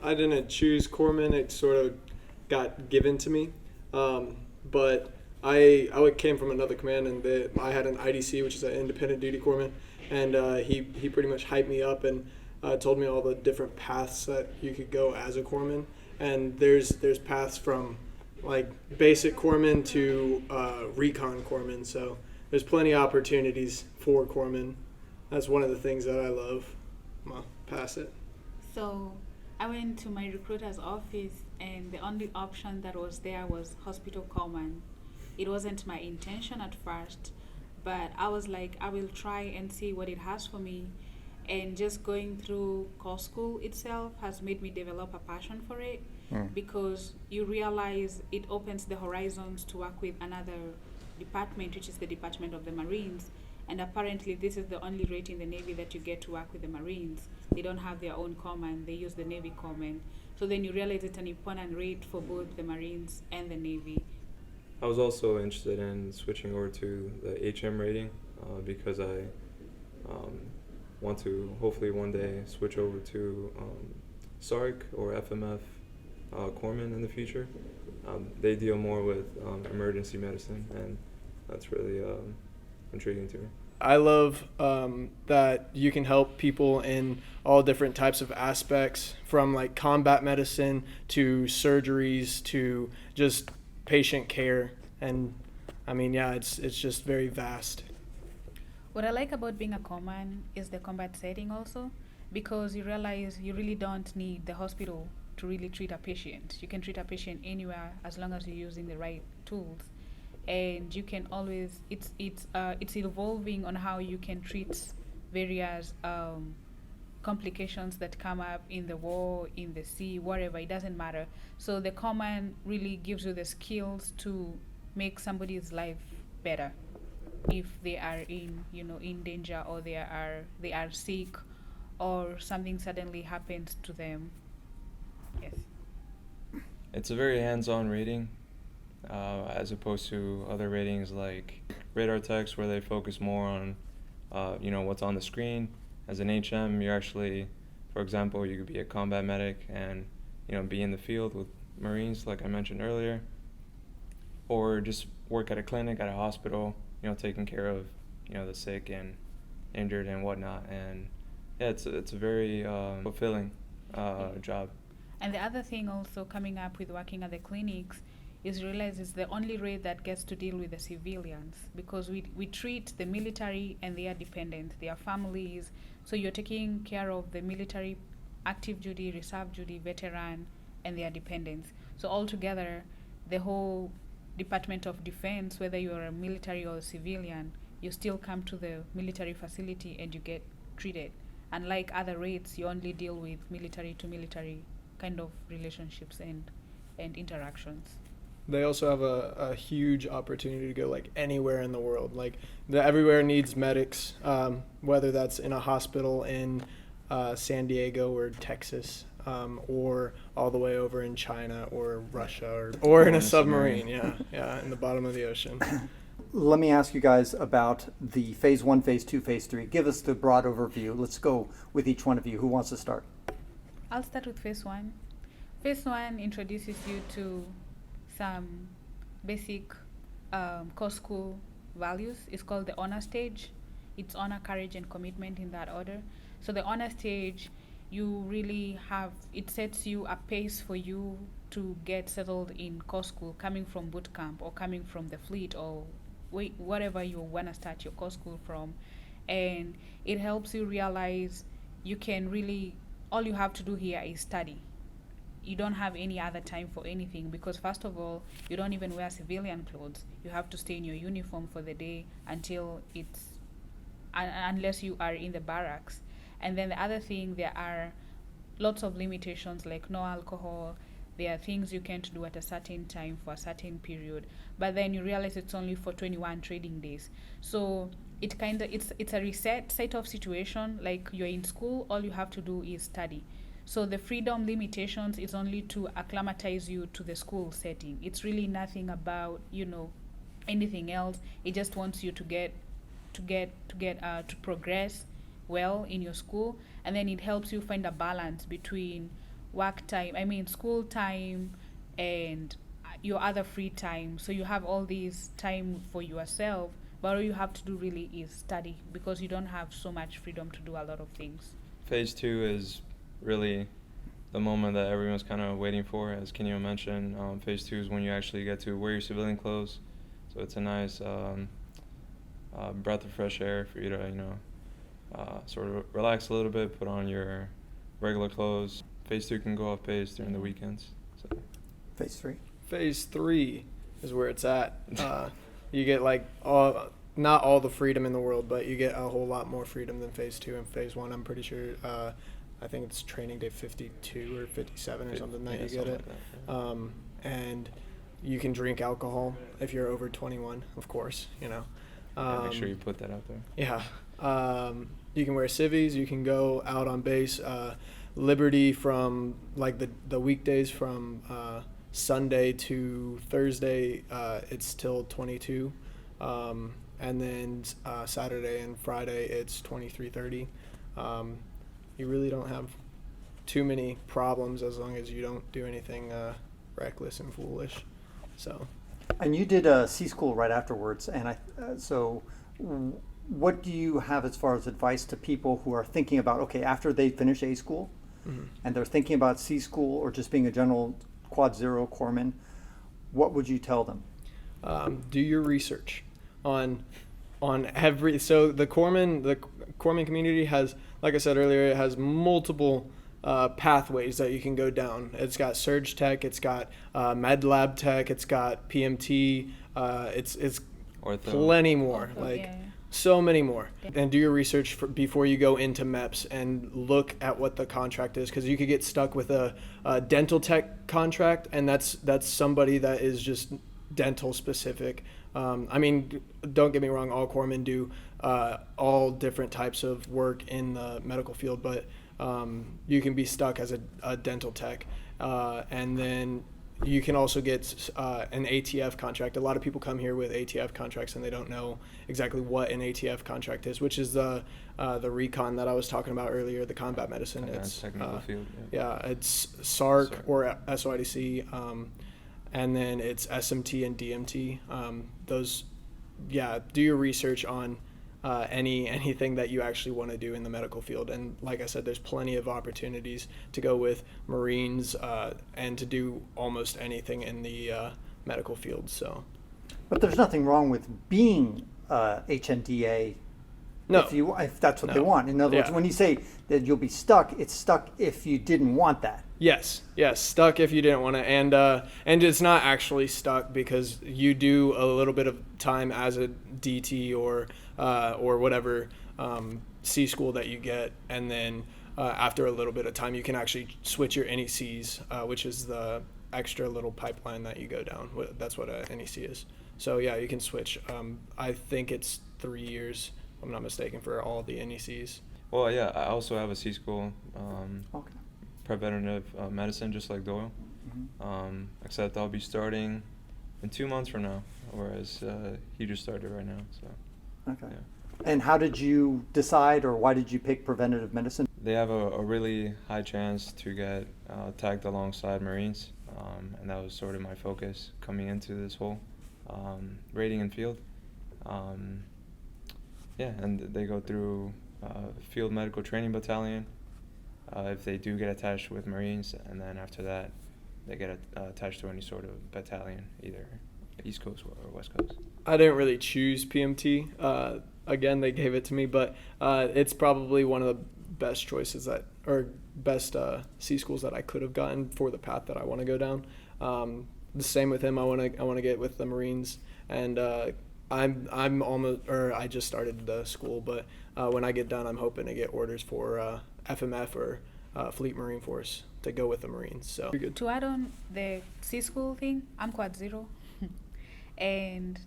I didn't choose corpsman. It sort of got given to me. But I came from another command, and I had an IDC, which is an independent duty corpsman, and he pretty much hyped me up and told me all the different paths that you could go as a corpsman. And there's paths from like basic corpsman to recon corpsman. So there's plenty of opportunities for corpsman. That's one of the things that I love. I'll pass it. So I went to my recruiter's office, and the only option that was there was Hospital Corpsman. It wasn't my intention at first, but I was like, I will try and see what it has for me. And just going through core school itself has made me develop a passion for it, because you realize it opens the horizons to work with another department, which is the Department of the Marines. And apparently, this is the only rate in the Navy that you get to work with the Marines. They don't have their own command, they use the Navy command. So then you realize it's an important rate for both the Marines and the Navy. I was also interested in switching over to the HM rating because I want to hopefully one day switch over to SARC or FMF corpsmen in the future. They deal more with emergency medicine, and that's really intriguing to me. I love that you can help people in all different types of aspects, from like combat medicine to surgeries to just patient care. And I mean, yeah, it's just very vast. What I like about being a corpsman is the combat setting also, because you realize you really don't need the hospital to really treat a patient. You can treat a patient anywhere as long as you're using the right tools. And you can always, it's evolving on how you can treat various complications that come up in the war, in the sea, whatever, it doesn't matter. So the command really gives you the skills to make somebody's life better if they are in danger, or they are sick, or something suddenly happens to them. Yes. It's a very hands-on rating, as opposed to other ratings like radar techs, where they focus more on what's on the screen. As an HM, you're actually, for example, you could be a combat medic and be in the field with Marines, like I mentioned earlier, or just work at a clinic, at a hospital, taking care of the sick and injured and whatnot. And yeah, it's a very fulfilling job. And the other thing also coming up with working at the clinics is realize it's the only rate that gets to deal with the civilians, because we treat the military and they are dependent, they are families. So you're taking care of the military, active duty, reserve duty, veteran, and their dependents. So altogether, the whole Department of Defense, whether you're a military or a civilian, you still come to the military facility and you get treated. Unlike other rates, you only deal with military to military kind of relationships and interactions. They also have a huge opportunity to go like anywhere in the world. Like everywhere needs medics, whether that's in a hospital in San Diego or Texas, or all the way over in China or Russia, or in a submarine. Yeah, in the bottom of the ocean. Let me ask you guys about the phase 1, phase 2, phase 3. Give us the broad overview. Let's go with each one of you. Who wants to start? I'll start with phase 1. Phase 1 introduces you to some basic core school values. It's called the honor stage. It's honor, courage, and commitment in that order. So the honor stage, you really have, it sets you a pace for you to get settled in core school, coming from boot camp or coming from the fleet, or whatever you want to start your core school from. And it helps you realize you can really, all you have to do here is study. You don't have any other time for anything, because first of all, you don't even wear civilian clothes. You have to stay in your uniform for the day until unless you are in the barracks. And then the other thing, there are lots of limitations, like no alcohol. There are things you can't do at a certain time for a certain period. But then you realize it's only for 21 trading days. So it's a reset set of situation. Like you're in school, all you have to do is study. So the freedom limitations is only to acclimatize you to the school setting. It's really nothing about anything else. It just wants you to progress well in your school, and then it helps you find a balance between school time and your other free time. So you have all these time for yourself, but all you have to do really is study because you don't have so much freedom to do a lot of things. Phase 2 is really the moment that everyone's kind of waiting for, as Kenyo mentioned. Phase 2 is when you actually get to wear your civilian clothes, so it's a nice breath of fresh air for you to, sort of relax a little bit, put on your regular clothes. Phase 2 can go off base during the weekends. So. Phase 3. Phase 3 is where it's at. You get not all the freedom in the world, but you get a whole lot more freedom than Phase 2 and Phase 1. I'm pretty sure. I think it's training day 52 or 57 or something that you get it. Like that, yeah. And you can drink alcohol if you're over 21, of course. Make sure you put that out there. Yeah. You can wear civvies. You can go out on base. Liberty from the weekdays from Sunday to Thursday, it's till 22. And then Saturday and Friday, it's 23:30. You really don't have too many problems as long as you don't do anything reckless and foolish. So. And you did a C school right afterwards, and so what do you have as far as advice to people who are thinking about, okay, after they finish A school, and they're thinking about C school or just being a general Quad Zero corpsman, what would you tell them? Do your research on every. So the corpsman community has, like I said earlier, it has multiple pathways that you can go down. It's got surge tech, it's got med lab tech, it's got PMT, it's Ortho. plenty more. Yeah. So many more. And do your research before you go into MEPS and look at what the contract is, because you could get stuck with a dental tech contract, and that's somebody that is just dental specific. Don't get me wrong, all corpsmen do all different types of work in the medical field, but you can be stuck as a dental tech. And then you can also get an ATF contract. A lot of people come here with ATF contracts and they don't know exactly what an ATF contract is, which is the recon that I was talking about earlier, the combat medicine. It's technical field. Yeah, it's SARC or SOIDC, and then it's SMT and DMT. Do your research on anything that you actually want to do in the medical field. And like I said, there's plenty of opportunities to go with Marines and to do almost anything in the medical field. So, But there's nothing wrong with being HMDA. No. If that's what they No. want. In other words, Yeah. when you say that you'll be stuck, it's stuck if you didn't want that. Yes, stuck if you didn't want to, and it's not actually stuck because you do a little bit of time as a DT or whatever C school that you get, and then after a little bit of time, you can actually switch your NECs, which is the extra little pipeline that you go down. That's what a NEC is. So yeah, you can switch. I think it's 3 years, if I'm not mistaken, for all the NECs. Well, yeah, I also have a C school. Okay. Preventative medicine, just like Doyle. Except I'll be starting in 2 months from now, whereas he just started right now. So. Okay. Yeah. And how did you decide, or why did you pick preventative medicine? They have a really high chance to get tagged alongside Marines, and that was sort of my focus coming into this whole rating and field. And they go through field medical training battalion if they do get attached with Marines, and then after that they get attached to any sort of battalion, either East Coast or West Coast. I didn't really choose PMT. Again, they gave it to me, but it's probably one of the best choices best C schools that I could have gotten for the path that I want to go down. The same with him. I want to get with the Marines, and I just started the school, but when I get done, I'm hoping to get orders for FMF or Fleet Marine Force to go with the Marines. So you're good. To add on the C school thing, I'm Quad Zero, and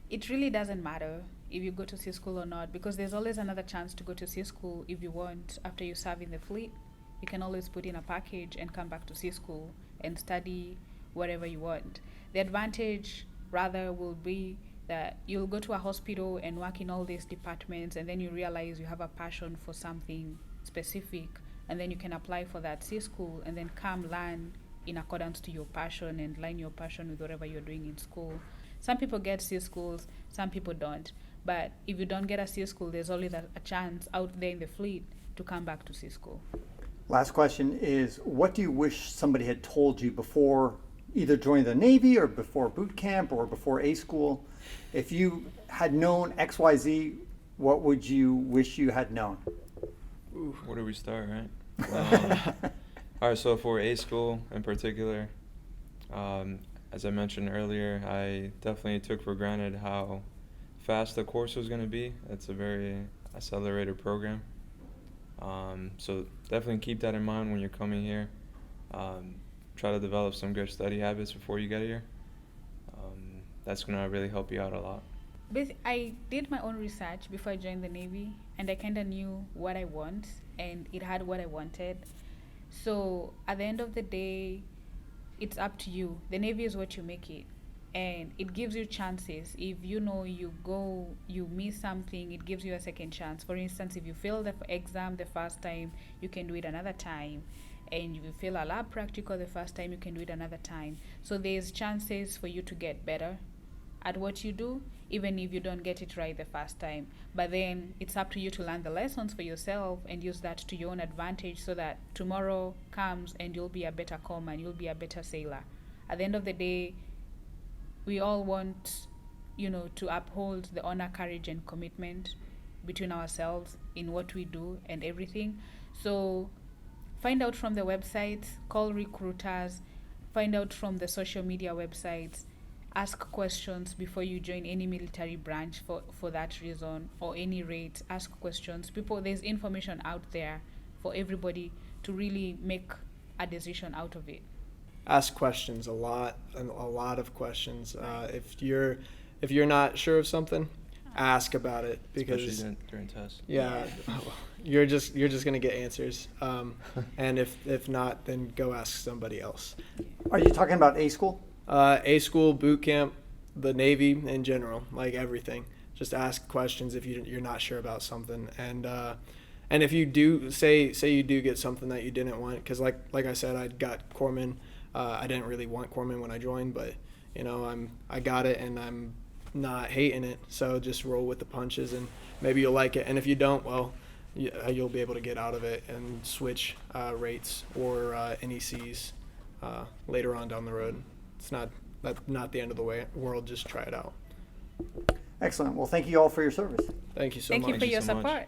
it really doesn't matter if you go to C school or not, because there's always another chance to go to C school if you want. After you serve in the fleet, you can always put in a package and come back to C school and study whatever you want. The advantage rather will be that you'll go to a hospital and work in all these departments, and then you realize you have a passion for something specific and then you can apply for that C school and then come learn in accordance to your passion and line your passion with whatever you're doing in school. Some people get C schools, some people don't. But if you don't get a C school, there's always a chance out there in the fleet to come back to C school. Last question is, what do you wish somebody had told you before either joining the Navy or before boot camp or before A-School? If you had known XYZ, what would you wish you had known? Where do we start, right? All right, so for A-School in particular, as I mentioned earlier, I definitely took for granted how fast the course was going to be. It's a very accelerated program. So definitely keep that in mind when you're coming here. Try to develop some good study habits before you get here. That's going to really help you out a lot. I did my own research before I joined the Navy, and I kind of knew what I want, and it had what I wanted. So at the end of the day, it's up to you. The Navy is what you make it, and it gives you chances. If you know you miss something, it gives you a second chance. For instance, if you fail the exam the first time, you can do it another time. And if you fail a lab practical the first time, you can do it another time. So there's chances for you to get better at what you do, even if you don't get it right the first time. But then it's up to you to learn the lessons for yourself and use that to your own advantage, so that tomorrow comes and you'll be a better corpsman, you'll be a better sailor. At the end of the day, we all want, to uphold the honor, courage, and commitment between ourselves in what we do and everything. So find out from the websites, call recruiters, find out from the social media websites, ask questions before you join any military branch for that reason, or any rate. Ask questions. There's information out there for everybody to really make a decision out of it. Ask questions a lot of questions. If you're not sure of something, ask about it, because especially during tests. Yeah, you're just gonna get answers. And if not, then go ask somebody else. Are you talking about A-School? A-School, boot camp, the Navy in general, like everything. Just ask questions if you're not sure about something, and if you do say you do get something that you didn't want, because like I said, I got corpsman. I didn't really want corpsman when I joined, but I got it and I'm not hating it. So just roll with the punches, and maybe you'll like it. And if you don't, well, you'll be able to get out of it and switch rates or NECs later on down the road. It's not the end of the world. Just try it out. Excellent. Well, thank you all for your service. Thank you so much. Thank you for your so much. support.